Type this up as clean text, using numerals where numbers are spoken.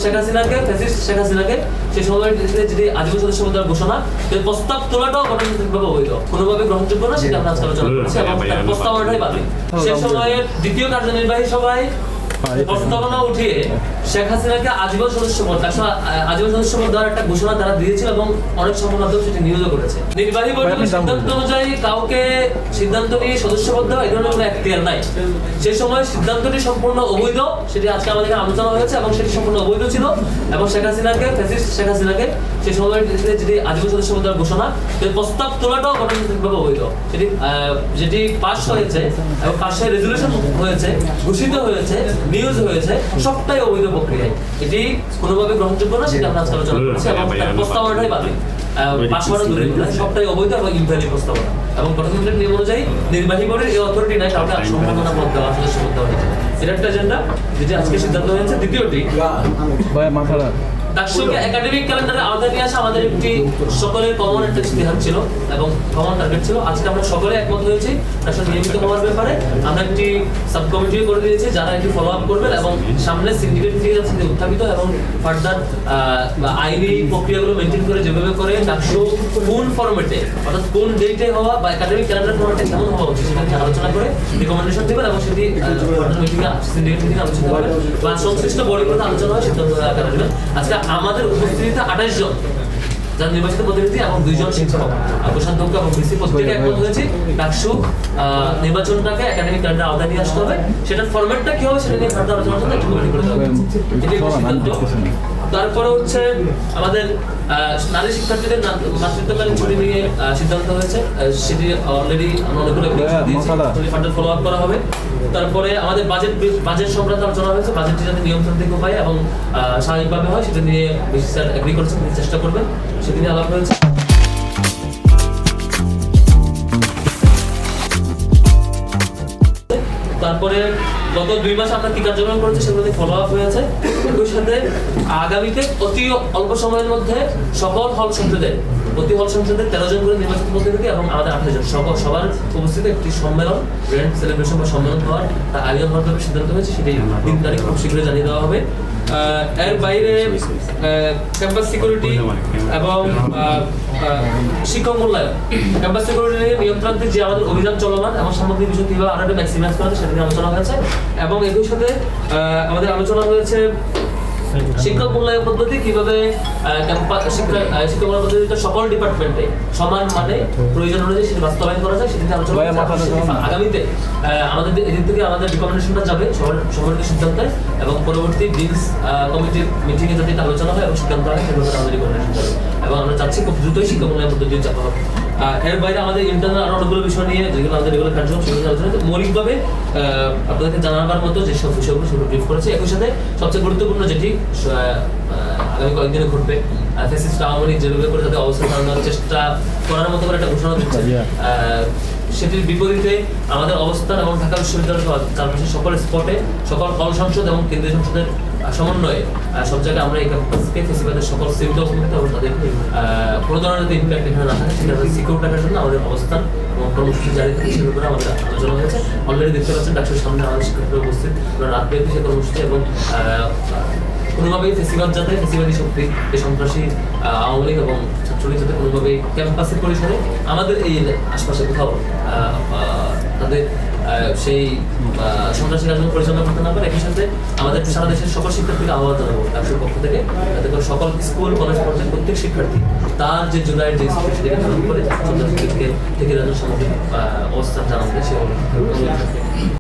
শেখ হাসিনাকে ফ্যাসিস্ট শেখ হাসিনাকে সেই সময় যদি আজীবন সদস্য পদের ঘোষণা প্রস্তাব তোলাটাও গণতান্ত্রিকভাবে অবৈধ, কোনোভাবে গ্রহণযোগ্য না, সেটা আমরা আজকে আলোচনা করছি এবং প্রস্তাবনাটাই বাতিল। সেই সময়ের দ্বিতীয় কার্যনির্বাহী সভায় প্রস্তাবনা উঠিয়ে শেখ হাসিনাকে আজীবন সদস্য পদ দেওয়ার একটা ঘোষণা তারা দিয়েছিল এবং অনেক সময় মাধ্যমে সেটি নিয়োগ করেছে। নির্বাহী বোর্ডের সিদ্ধান্ত অনুযায়ী কাউকে সিদ্ধান্ত নিয়ে সদস্য পদ দেওয়া এই ধরনের কোনো এখতিয়ার নাই। সেই সময় সিদ্ধান্তটি সম্পূর্ণ অবৈধ, সেটি আজকে আমাদের আলোচনা হয়েছে এবং সেটি সম্পূর্ণ অবৈধ ছিল এবং শেখ হাসিনাকে ফ্যাসিস্ট শেখ হাসিনাকে সেই সময় যদি আজীবন সদস্য পদ দেওয়ার ঘোষণা প্রস্তাব তোলাটাও গণতান্ত্রিকভাবে অবৈধ। যেটি পাস হয়েছে এবং পাশে রেজুলেশন হয়েছে, ঘোষিত হয়েছে, নিউজ হয়েছে, সবটাই অবৈধ প্রক্রিয়ায়। এটি কোনোভাবে গ্রহণযোগ্য না, সেটা আমরা আজকে আলোচনা করছি এবং প্রস্তাবনাটাই বাতিল। পাশ করা দূরে সবটাই অবৈধ এবং ইনভ্যালিড প্রস্তাবনা এবং গণতন্ত্রের নিয়ম অনুযায়ী নির্বাহী বোর্ডের এই অথরিটি নাই কাউকে সম্মাননা পদ দেওয়া, সদস্য পদ দেওয়া। এটা একটা এজেন্ডা যেটি আজকে সিদ্ধান্ত হয়েছে। দ্বিতীয়টি, ডাকসুকে একাডেমিক ক্যালেন্ডারে আওতায় নিয়ে আসা আমাদের একটি সকলের কমন একটা ইস্তেহার ছিল এবং কমন টার্গেট ছিল। আজকে আমরা সকলে একমত হয়েছি ডাকসু নিয়মিত হওয়ার ব্যাপারে। আমরা একটি সাব কমিটিও করে দিয়েছি যারা এটি ফলো আপ করবেন এবং সামনে সিন্ডিকেট থেকে যাচ্ছে উত্থাপিত এবং ফার্দার আইনি প্রক্রিয়াগুলো মেনটেন করে যেভাবে করে ডাকসু কোন ফরম্যাটে অর্থাৎ কোন ডেটে হওয়া বা একাডেমিক ক্যালেন্ডার ফরম্যাটে কেমন হওয়া উচিত সেটা নিয়ে আলোচনা করে রিকমেন্ডেশন দেবেন এবং সেটি সিন্ডিকেট থেকে আলোচনা করবেন বা সংশ্লিষ্ট বডিগুলোতে আলোচনা হয় সিদ্ধান্ত আকারে দেবেন। আজকে আমাদের উপস্থিতিতে 28 জন যারা নির্বাচিত প্রতিনিধি এবং 2 জন শিক্ষক প্রশান্তজ্ঞ এবং ভিসি প্রত্যেকে একমত হয়েছে ডাকসু নির্বাচনটাকে একাডেমিক ক্যালেন্ডার আওতায় নিয়ে আসতে হবে। সেটার ফরম্যাটটা কি হবে সেটা নিয়ে ফার্দার আলোচনার জন্য একটু কমিটি করে দেওয়া হবে। তারপরে হচ্ছে আমাদের নারী শিক্ষার্থীদের মাতৃত্বকালীন ছুটি নিয়ে সিদ্ধান্ত হয়েছে, সেটি অলরেডি আমরা অনেকগুলো ফার্দার ফলো আপ করা হবে। তারপরে আমাদের বাজেট সংক্রান্ত আলোচনা হয়েছে, বাজেটটি যাতে নিয়মতান্ত্রিক উপায়ে এবং স্বাভাবিকভাবে হয় সেটা নিয়ে বেশি স্যার এগ্রি করেছেন, চেষ্টা করবেন, সেটি নিয়ে আলাপ হয়েছে। তারপরে গত 2 মাস আমরা কি কার্যক্রম করেছি সেগুলো ফলো আপ হয়েছে। একই সাথে আগামীতে অতি অল্প সময়ের মধ্যে সকল হল সংসদে 13 জন করে নির্বাচিত প্রতিনিধি এবং আমাদের 28 জন সবার উপস্থিত একটি সম্মেলন, গ্র্যান্ড সেলিব্রেশন বা সম্মেলন হওয়ার আয়োজন হওয়ার সিদ্ধান্ত হয়েছে। সেটি 3 তারিখ খুব শীঘ্রই জানিয়ে দেওয়া হবে। এর বাইরে ক্যাম্পাস সিকিউরিটি এবং শিক্ষক মূল্যায়ন, ক্যাম্পাস সিকিউরিটি নিয়ে নিয়ন্ত্রণাত্মক যে আমাদের অভিযান চলমান এবং সামগ্রিক বিষয় কীভাবে আরো একটা ম্যাক্সিমাইজ করা সেটা নিয়ে আলোচনা হয়েছে এবং একই সাথে আমাদের আলোচনা হয়েছে শিক্ষক মূল্যায়ন পদ্ধতি কিভাবে শিক্ষক মূল্যায়ন পদ্ধতিটা সকল ডিপার্টমেন্টে সমান মানে প্রয়োজন অনুযায়ী সেটি বাস্তবায়ন করা যায় সেটি আলোচনা আগামীতে আমাদের এদিক থেকে আমাদের রিকমেন্ডেশনটা যাবে সবার সিদ্ধান্তে এবং পরবর্তী ডিলস কমিটির মিটিংয়ে যদি আলোচনা হয় এবং সিদ্ধান্ত হয় সেভাবে আমাদের রিকমেন্ডেশন যাবে এবং আমরা চাচ্ছি খুব দ্রুতই শিক্ষক মূল্যায়ন পদ্ধতি চাপা হবে। এর বাইরে আমাদের ইন্টারনাল আরো অনেকগুলো বিষয় নিয়ে যেগুলো আমাদের রেগুলার কার্যক্রম সেগুলো আলোচনা মৌলিকভাবে আপনাদেরকে জানাবার মতো যেসব বিষয়গুলো সেগুলো ব্রিফ করেছে। একই সাথে সবচেয়ে গুরুত্বপূর্ণ যেটি আগামী কয়েকদিনে ঘটবে, ফ্যাসিস্ট আওয়ামী লীগ যেভাবে করে তাদের অবস্থান চালানোর চেষ্টা করার মতো করে একটা ঘোষণা দিচ্ছে, সেটির বিপরীতে আমাদের অবস্থান এবং ঢাকা বিশ্ববিদ্যালয়ের চারপাশে সকল স্পটে সকল হল সংসদ এবং কেন্দ্রীয় সংসদের সমন্বয়ে সব জায়গায় আমরা এই ক্যাম্পাসকে ফেসিবাদের সকল সিমটমস মুক্ত এবং তাদের কোনো ধরনের ইম্প্যাক্ট এখানে না থাকে সেটা সিকিউর রাখার জন্য আমাদের অবস্থান এবং কর্মসূচি জারি থাকে সেগুলো করে আমাদের আলোচনা হয়েছে। অলরেডি দেখতে পাচ্ছেন ডাক্তারের সামনে আমাদের শিক্ষার্থীরা উপস্থিত, রাতব্যাপী সে কর্মসূচি এবং কোনোভাবেই ফেসিবাদ যাতে ফেসিবাদী শক্তি এই সন্ত্রাসী আওয়ামী লীগ এবং ছাত্রলীগ যাতে কোনোভাবেই ক্যাম্পাসের পরিসরে আমাদের এই আশপাশে কোথাও তাদের সেই সন্ত্রাসী কার্যক্রম পরিচালনা করতে না পারে। একই সাথে আমাদের সারা দেশের সকল শিক্ষার্থীকে আহ্বান জানাবো ডাকসুর পক্ষ থেকে যাতে করে সকল স্কুল কলেজ পর্যায়ে প্রত্যেক শিক্ষার্থী তার যে জুলাইয়ের যে সেটাকে ধারণ করে সন্ত্রাসীদেরকে থেকে সামগ্রিক অবস্থান জানাতে সে